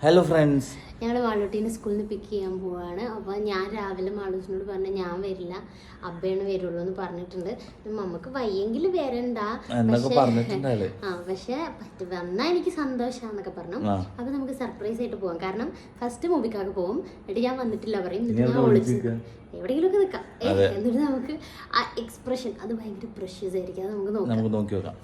Hello friends, ഞങ്ങൾ മാളൂട്ടീനെ സ്കൂളിൽ നിന്ന് പിക്ക് ചെയ്യാൻ പോവാണ്. അപ്പോൾ ഞാൻ രാവിലെ മാളൂട്ടിനോട് പറഞ്ഞു ഞാൻ വരില്ല, അബ്ബയാണ് വരുള്ളൂ എന്ന് പറഞ്ഞിട്ടുണ്ട്. നമുക്ക് വയ്യെങ്കിൽ വരണ്ട, പക്ഷെ വന്നാൽ എനിക്ക് സന്തോഷാന്നൊക്കെ പറഞ്ഞു. അപ്പൊ നമുക്ക് സർപ്രൈസ് ആയിട്ട് പോവാം. കാരണം ഫസ്റ്റ് മൂവിക്കാക്ക് പോകും, എന്നിട്ട് ഞാൻ വന്നിട്ടില്ല പറയും, എന്നിട്ട് ഞാൻ ഒളിച്ച് എവിടെയെങ്കിലും ഒക്കെ നിൽക്കാം. എന്നിട്ട് നമുക്ക് ആ എക്സ്പ്രഷൻ അത് ഭയങ്കര പ്രഷ്യസ് ആയിരിക്കും. അത് നമുക്ക് നോക്കാം.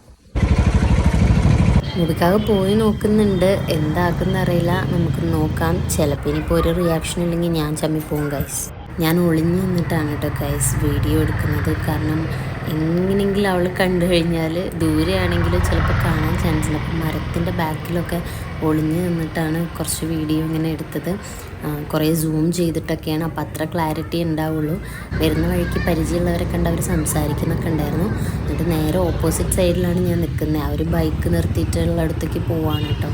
മുടിക്കാകെ പോയി നോക്കുന്നുണ്ട്, എന്താക്കുന്ന അറിയില്ല. നമുക്ക് നോക്കാം. ചിലപ്പോൾ ഇനിയിപ്പോൾ ഒരു റിയാക്ഷൻ ഇല്ലെങ്കിൽ ഞാൻ ചമ്മിപ്പോവും ഗൈസ്. ഞാൻ ഒളിഞ്ഞു നിന്നിട്ടാണ് കേട്ടോ ഗൈസ് വീഡിയോ എടുക്കുന്നത്. കാരണം എങ്ങനെയെങ്കിലും അവൾ കണ്ടു കഴിഞ്ഞാൽ ദൂരെയാണെങ്കിലും ചിലപ്പോൾ കാണാൻ ചാൻസ് ഉണ്ട്. അപ്പം മരത്തിൻ്റെ ബാക്കിലൊക്കെ ഒളിഞ്ഞു നിന്നിട്ടാണ് കുറച്ച് വീഡിയോ ഇങ്ങനെ എടുത്തത്. കുറേ സൂം ചെയ്തിട്ടൊക്കെയാണ്, അപ്പോൾ അത്ര ക്ലാരിറ്റി ഉണ്ടാവുള്ളൂ. വരുന്ന വഴിക്ക് പരിചയമുള്ളവരെ കണ്ട് അവർ സംസാരിക്കുന്നൊക്കെ ഉണ്ടായിരുന്നു. എന്നിട്ട് നേരെ ഓപ്പോസിറ്റ് സൈഡിലാണ് ഞാൻ നിൽക്കുന്നത്. അവർ ബൈക്ക് നിർത്തിയിട്ടുള്ള അടുത്തേക്ക് പോവാണ് കേട്ടോ.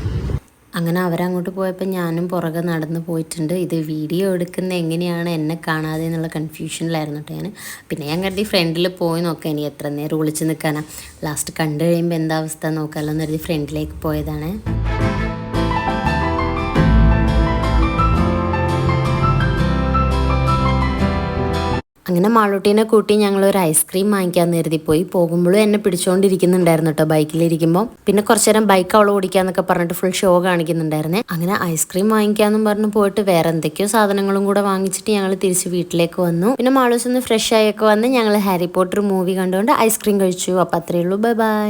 അങ്ങനെ അവരങ്ങോട്ട് പോയപ്പോൾ ഞാനും പുറകെ നടന്ന് പോയിട്ടുണ്ട്. ഇത് വീഡിയോ എടുക്കുന്ന എങ്ങനെയാണ് എന്നെ കാണാതെ എന്നുള്ള കൺഫ്യൂഷനിലായിരുന്നു കേട്ടോ ഞാൻ. പിന്നെ ഞാൻ കരുതി ഫ്രണ്ടിൽ പോയി നോക്കാം, ഇനി എത്ര നേരം ഒളിച്ച് നിൽക്കാനാ, ലാസ്റ്റ് കണ്ടു കഴിയുമ്പോൾ എന്താ അവസ്ഥ നോക്കാമല്ലോ എന്ന് കരുതി ഫ്രണ്ടിലേക്ക് പോയതാണ്. അങ്ങനെ മാളൂട്ടീനെ കൂട്ടി ഞങ്ങൾ ഒരു ഐസ്ക്രീം വാങ്ങിക്കാൻ കരുതി പോയി. പോകുമ്പോഴും എന്നെ പിടിച്ചുകൊണ്ടിരിക്കുന്നുണ്ടായിരുന്നു കേട്ടോ ബൈക്കിലിരിക്കുമ്പോൾ. പിന്നെ കുറച്ചു നേരം ബൈക്ക് അവൾ ഓടിക്കാന്നൊക്കെ പറഞ്ഞിട്ട് ഫുൾ ഷോ കാണിക്കുന്നുണ്ടായിരുന്നേ. അങ്ങനെ ഐസ്ക്രീം വാങ്ങിക്കാന്നും പറഞ്ഞ് പോയിട്ട് വേറെ എന്തൊക്കെയോ സാധനങ്ങളും കൂടെ വാങ്ങിച്ചിട്ട് ഞങ്ങൾ തിരിച്ച് വീട്ടിലേക്ക് വന്നു. പിന്നെ മാളൂസ് ഒന്ന് ഫ്രഷ് ആയൊക്കെ വന്ന് ഞങ്ങൾ ഹാരി പോട്ടർ മൂവി കണ്ടുകൊണ്ട് ഐസ്ക്രീം കഴിച്ചു. അപ്പം അത്രയേ ഉള്ളൂ, ബൈ ബൈ.